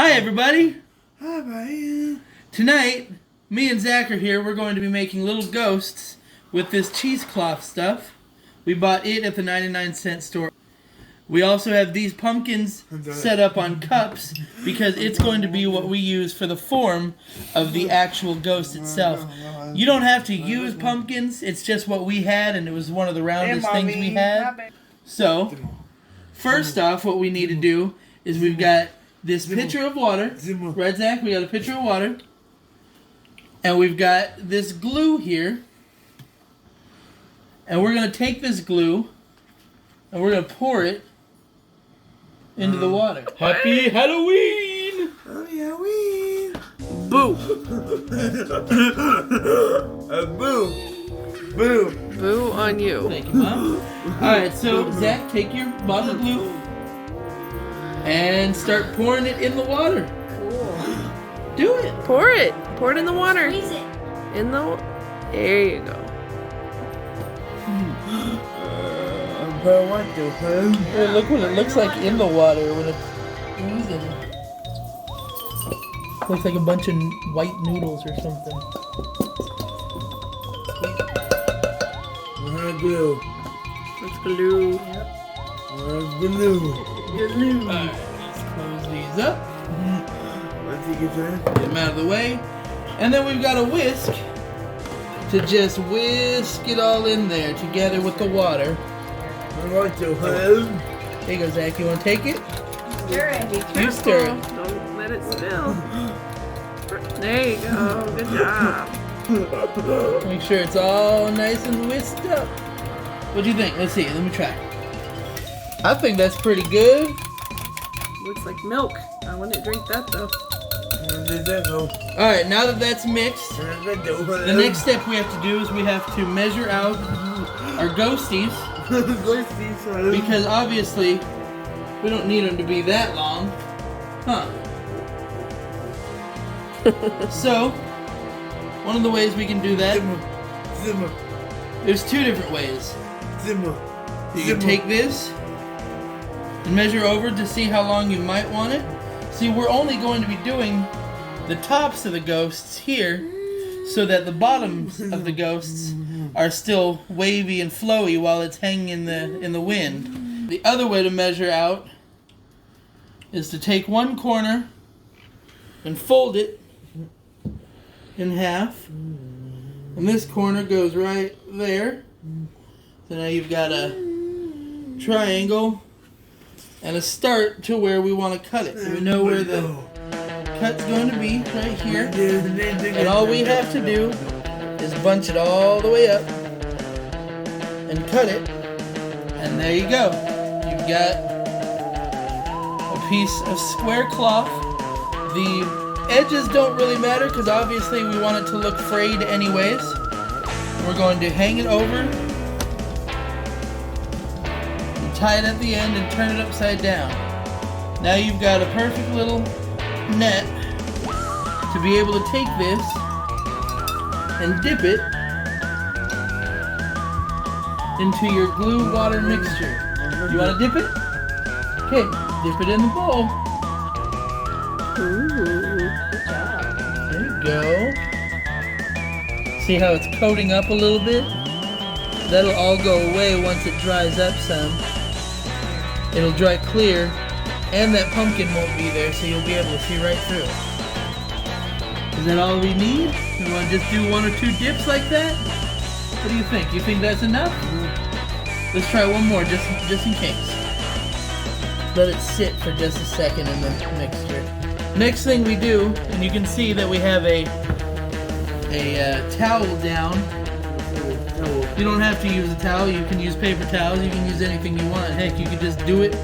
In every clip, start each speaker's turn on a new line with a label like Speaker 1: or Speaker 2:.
Speaker 1: Hi everybody!
Speaker 2: Hi, buddy.
Speaker 1: Tonight, me and Zach are here. We're going to be making little ghosts with this cheesecloth stuff. We bought it at the 99-cent store. We also have these pumpkins set up on cups because it's going to be what we use for the form of the actual ghost itself. You don't have to use pumpkins, it's just what we had and it was one of the roundest things we had. So, first off, what we need to do is we've got this pitcher of water. Right, Zach? We got a pitcher of water. And we've got this glue here. And we're going to take this glue and we're going to pour it into the water. Happy Halloween!
Speaker 2: Happy Halloween!
Speaker 3: Boo!
Speaker 2: Boo! Boo!
Speaker 3: Boo on you.
Speaker 1: Thank you, Mom. Alright, so Zach, take your bottle of glue and start pouring it in the water.
Speaker 3: Cool.
Speaker 1: Do it!
Speaker 3: Pour it. Pour it in the water.
Speaker 4: Squeeze it.
Speaker 3: In the... There you go.
Speaker 2: But what the hell?
Speaker 1: Oh, look what it looks like in the water when it's oozing. Looks like a bunch of white noodles or something.
Speaker 2: Glue.
Speaker 3: It's glue.
Speaker 2: Glue.
Speaker 3: Glue.
Speaker 1: Alright, let's close these up.
Speaker 2: Let's take it there.
Speaker 1: Get them out of the way. And then we've got a whisk to just whisk it all in there together with the water.
Speaker 2: What the hell?
Speaker 1: Here you go, Zach. You want to take it?
Speaker 4: Stir it.
Speaker 1: You stir it.
Speaker 3: Don't let it spill. There you go. Good job.
Speaker 1: Make sure it's all nice and whisked up. What do you think? Let's see. Let me try. I think that's pretty good.
Speaker 3: Looks like milk. I wouldn't drink that though.
Speaker 1: Alright, now that that's mixed, the next step we have to do is we have to measure out our ghosties. Because obviously, we don't need them to be that long. Huh. So, one of the ways we can do that, there's two different ways. You can take this and measure over to see how long you might want it. See, we're only going to be doing the tops of the ghosts here so that the bottoms of the ghosts are still wavy and flowy while it's hanging in the wind. The other way to measure out is to take one corner and fold it in half. And this corner goes right there. So now you've got a triangle and a start to where we want to cut it. So we know where the cut's going to be, right here. And all we have to do is bunch it all the way up and cut it. And there you go. You've got a piece of square cloth. The edges don't really matter because obviously we want it to look frayed anyways. We're going to hang it over and tie it at the end and turn it upside down. Now you've got a perfect little net to be able to take this and dip it into your glue water mixture. You want to dip it? Okay, dip it in the bowl.
Speaker 3: Ooh, good job.
Speaker 1: There you go. See how it's coating up a little bit? That'll all go away once it dries up some. It'll dry clear, and that pumpkin won't be there, so you'll be able to see right through it. Is that all we need? We want to just do one or two dips like that? What do you think? You think that's enough? Let's try one more just in case. Let it sit for just a second in the mixture. Next thing we do, and you can see that we have a towel down. You don't have to use a towel. You can use paper towels. You can use anything you want. Heck, you could just do it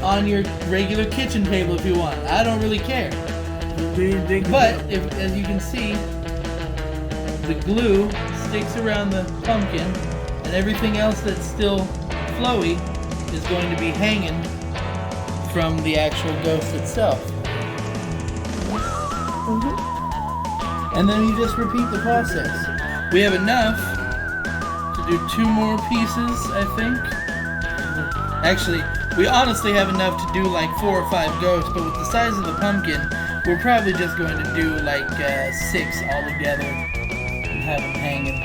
Speaker 1: on your regular kitchen table if you want. I don't really care. But, as you can see, the glue sticks around the pumpkin, and everything else that's still flowy is going to be hanging from the actual ghost itself. And then you just repeat the process. We have enough to do two more pieces, I think. Actually, We honestly have enough to do like 4 or 5 ghosts, but with the size of the pumpkin, we're probably just going to do like 6 all together and have them hanging.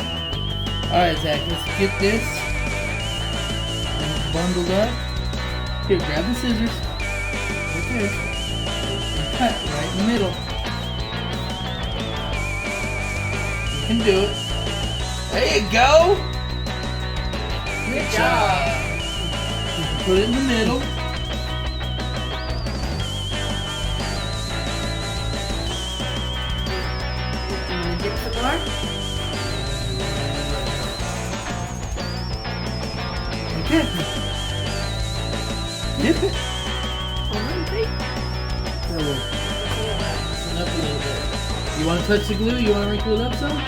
Speaker 1: Alright, Zach, let's get this bundled up. Here, grab the scissors. Right there. And cut right in the middle. You can do it. There you go!
Speaker 3: Good job.
Speaker 1: Put it in the middle.
Speaker 3: Get some more.
Speaker 1: Okay. Dip it.
Speaker 3: Alright.
Speaker 1: Loosen up a little bit. You want to touch the glue? You want to wrinkle it up some?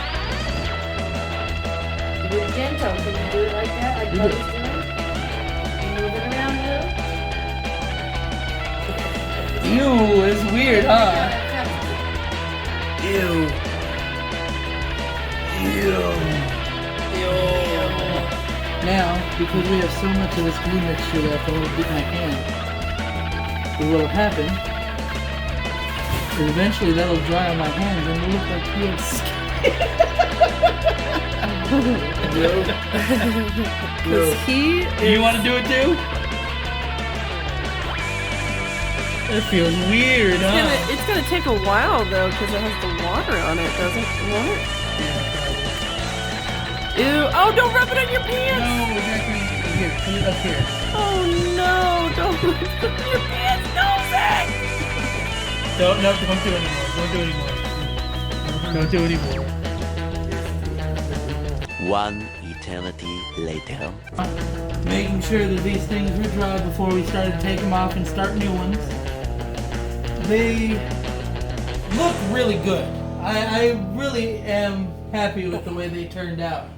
Speaker 3: Do it gentle. Can you do it like that? Like Bubba's doing? Move it around a little.
Speaker 1: Ew, it's weird, huh?
Speaker 2: Ew.
Speaker 1: Now, because we have so much of this glue mixture left, I want to get my hand. But what will happen is eventually that'll dry on my hands and it'll look like peeled skin.
Speaker 3: Because he
Speaker 1: You want to do it too? It feels weird, huh?
Speaker 3: It's gonna take a while though, because it has the water on it, doesn't it? Ew! Oh, don't rub it on your pants!
Speaker 1: No, exactly. Here, put it up here.
Speaker 3: Oh no! Don't rub it on your pants! No, Zach!
Speaker 1: Don't do it anymore. Don't do it anymore.
Speaker 4: One eternity later.
Speaker 1: Making sure that these things were dry before we started to take them off and start new ones. They look really good. I really am happy with the way they turned out.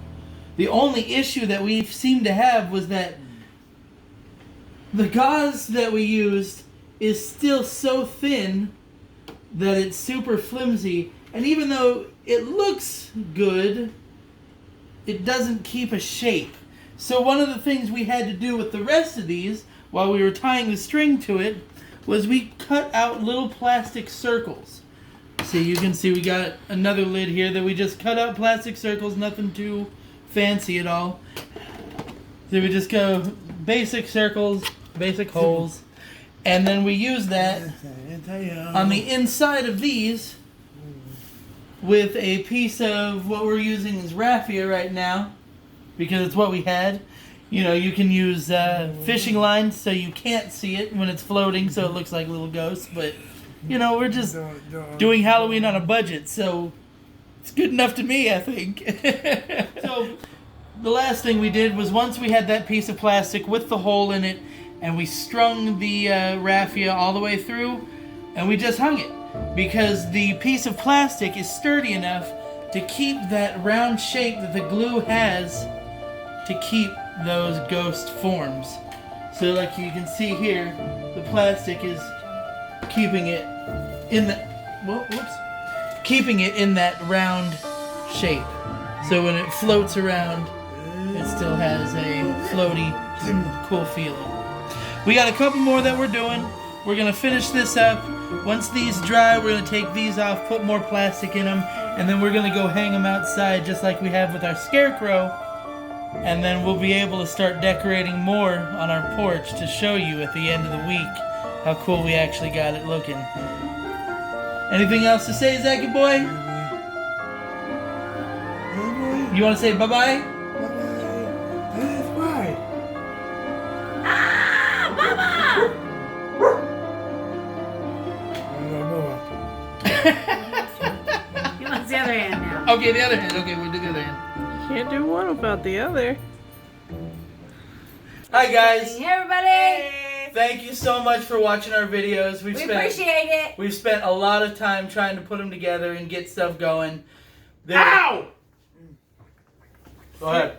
Speaker 1: The only issue that we seemed to have was that the gauze that we used is still so thin that it's super flimsy, and even though it looks good, it doesn't keep a shape. So one of the things we had to do with the rest of these, while we were tying the string to it, was we cut out little plastic circles. See, you can see we got another lid here that we just cut out plastic circles, nothing too fancy at all. So we just go basic circles, basic holes, and then we use that on the inside of these with a piece of what we're using is raffia right now, because it's what we had. You know, you can use fishing lines so you can't see it when it's floating, so it looks like little ghosts. But, you know, we're just doing Halloween on a budget, so it's good enough to me, I think. So, the last thing we did was once we had that piece of plastic with the hole in it, and we strung the raffia all the way through, and we just hung it. Because the piece of plastic is sturdy enough to keep that round shape that the glue has to keep those ghost forms. So like you can see here, the plastic is keeping it in the keeping it in that round shape. So when it floats around, it still has a floaty, cool feeling. We got a couple more that we're doing. We're gonna finish this up. Once these dry, we're gonna take these off, put more plastic in them, and then we're gonna go hang them outside just like we have with our scarecrow. And then we'll be able to start decorating more on our porch to show you at the end of the week how cool we actually got it looking. Anything else to say, Zachy boy? You want to say bye-bye?
Speaker 3: He wants the other hand now.
Speaker 1: Okay, the other hand. Okay, we'll do the other hand.
Speaker 3: Can't do one without the other.
Speaker 1: Hi, guys.
Speaker 5: Hey everybody!
Speaker 1: Thank you so much for watching our videos.
Speaker 5: We appreciate it.
Speaker 1: We've spent a lot of time trying to put them together and get stuff going.
Speaker 2: Ow!
Speaker 1: Go ahead.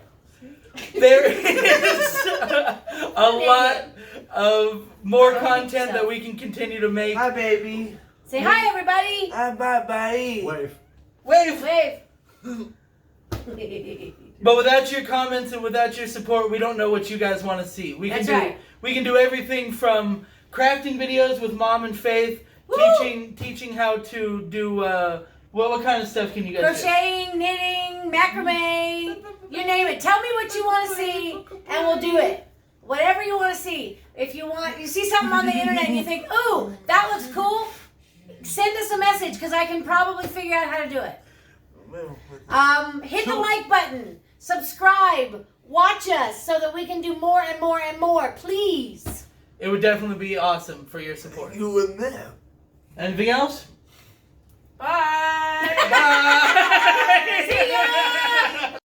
Speaker 1: There is a lot of more content that we can continue to make.
Speaker 2: Hi, baby.
Speaker 5: Say hi everybody!
Speaker 2: Hi, bye-bye.
Speaker 1: Wave!
Speaker 5: Wave!
Speaker 1: But without your comments and without your support, we don't know what you guys want to see. We
Speaker 5: That's
Speaker 1: can do
Speaker 5: right.
Speaker 1: We can do everything from crafting videos with Mom and Faith, teaching how to do what kind of stuff can you guys
Speaker 5: Crocheting, knitting, macrame, you name it. Tell me what you want to see, and we'll do it. Whatever you want to see. If you see something on the internet and you think, ooh, that looks cool, send us a message because I can probably figure out how to do it. Hit the like button, subscribe, watch us so that we can do more and more and more, please.
Speaker 1: It would definitely be awesome for your support.
Speaker 2: You were there.
Speaker 1: Anything else?
Speaker 5: Bye.
Speaker 1: Bye.
Speaker 5: See ya.